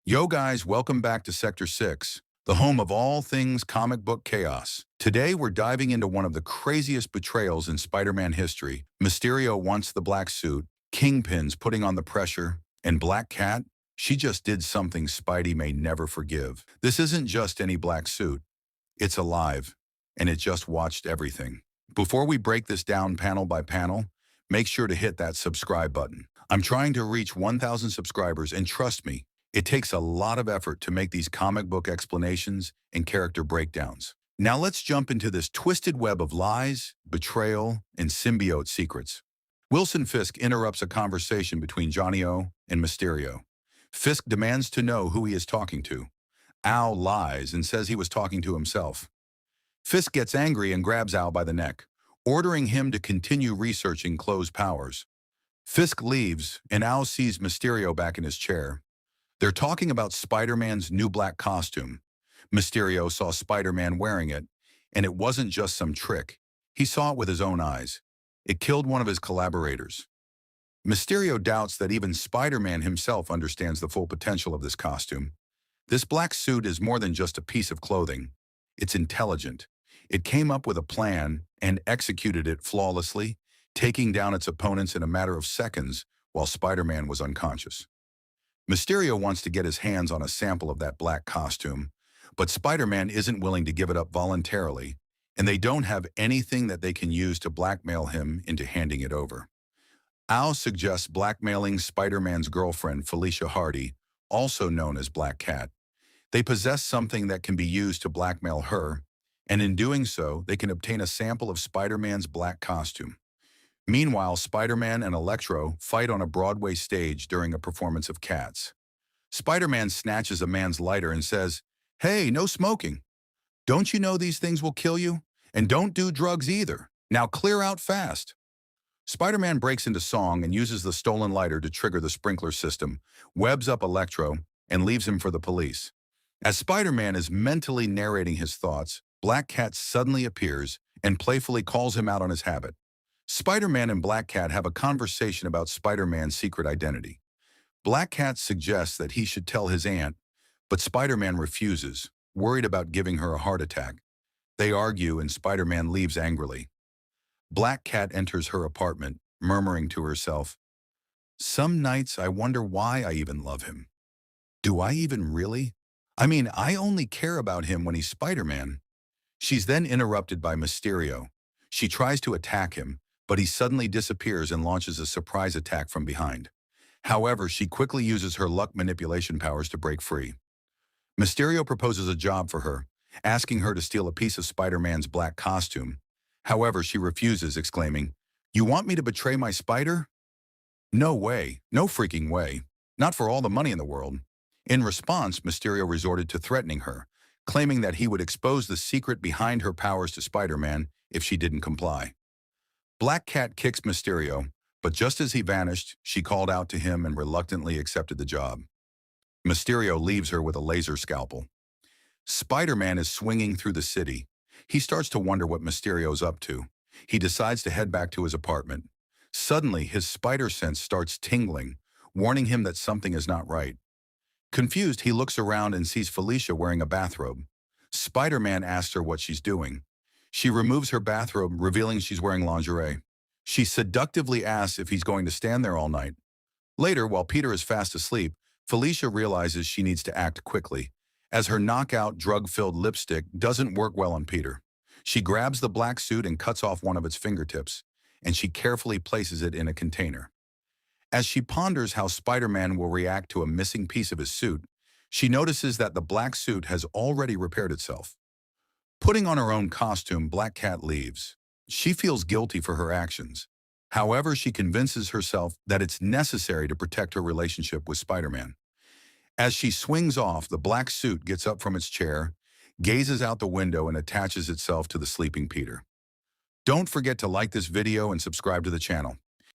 Yo guys, welcome back to Sector 6, the home of all things comic book chaos. Today we're diving into one of the craziest betrayals in Spider-Man history. Mysterio wants the black suit, Kingpin's putting on the pressure, and Black Cat, she just did something Spidey may never forgive. This isn't just any black suit, it's alive, and it just watched everything. Before we break this down panel by panel, make sure to hit that subscribe button. I'm trying to reach 1,000 subscribers, and trust me, it takes a lot of effort to make these comic book explanations and character breakdowns. Now let's jump into this twisted web of lies, betrayal, and symbiote secrets. Wilson Fisk interrupts a conversation between Johnny O and Mysterio. Fisk demands to know who he is talking to. Al lies and says he was talking to himself. Fisk gets angry and grabs Al by the neck, ordering him to continue researching closed powers. Fisk leaves, and Al sees Mysterio back in his chair. They're talking about Spider-Man's new black costume. Mysterio saw Spider-Man wearing it, and it wasn't just some trick. He saw it with his own eyes. It killed one of his collaborators. Mysterio doubts that even Spider-Man himself understands the full potential of this costume. This black suit is more than just a piece of clothing. It's intelligent. It came up with a plan and executed it flawlessly, taking down its opponents in a matter of seconds while Spider-Man was unconscious. Mysterio wants to get his hands on a sample of that black costume, but Spider-Man isn't willing to give it up voluntarily, and they don't have anything that they can use to blackmail him into handing it over. Al suggests blackmailing Spider-Man's girlfriend, Felicia Hardy, also known as Black Cat. They possess something that can be used to blackmail her, and in doing so, they can obtain a sample of Spider-Man's black costume. Meanwhile, Spider-Man and Electro fight on a Broadway stage during a performance of Cats. Spider-Man snatches a man's lighter and says, "Hey, no smoking. Don't you know these things will kill you? And don't do drugs either. Now clear out fast." Spider-Man breaks into song and uses the stolen lighter to trigger the sprinkler system, webs up Electro, and leaves him for the police. As Spider-Man is mentally narrating his thoughts, Black Cat suddenly appears and playfully calls him out on his habit. Spider-Man and Black Cat have a conversation about Spider-Man's secret identity. Black Cat suggests that he should tell his aunt, but Spider-Man refuses, worried about giving her a heart attack. They argue and Spider-Man leaves angrily. Black Cat enters her apartment, murmuring to herself, "Some nights I wonder why I even love him. Do I even really? I only care about him when he's Spider-Man." She's then interrupted by Mysterio. She tries to attack him, but he suddenly disappears and launches a surprise attack from behind. However, she quickly uses her luck manipulation powers to break free. Mysterio proposes a job for her, asking her to steal a piece of Spider-Man's black costume. However, she refuses, exclaiming, "You want me to betray my spider? No way, no freaking way. Not for all the money in the world." In response, Mysterio resorted to threatening her, claiming that he would expose the secret behind her powers to Spider-Man if she didn't comply. Black Cat kicks Mysterio, but just as he vanished, she called out to him and reluctantly accepted the job. Mysterio leaves her with a laser scalpel. Spider-Man is swinging through the city. He starts to wonder what Mysterio's up to. He decides to head back to his apartment. Suddenly, his spider sense starts tingling, warning him that something is not right. Confused, he looks around and sees Felicia wearing a bathrobe. Spider-Man asks her what she's doing. She removes her bathrobe, revealing she's wearing lingerie. She seductively asks if he's going to stand there all night. Later, while Peter is fast asleep, Felicia realizes she needs to act quickly, as her knockout, drug-filled lipstick doesn't work well on Peter. She grabs the black suit and cuts off one of its fingertips, and she carefully places it in a container. As she ponders how Spider-Man will react to a missing piece of his suit, she notices that the black suit has already repaired itself. Putting on her own costume, Black Cat leaves. She feels guilty for her actions. However, she convinces herself that it's necessary to protect her relationship with Spider-Man. As she swings off, the black suit gets up from its chair, gazes out the window, and attaches itself to the sleeping Peter. Don't forget to like this video and subscribe to the channel.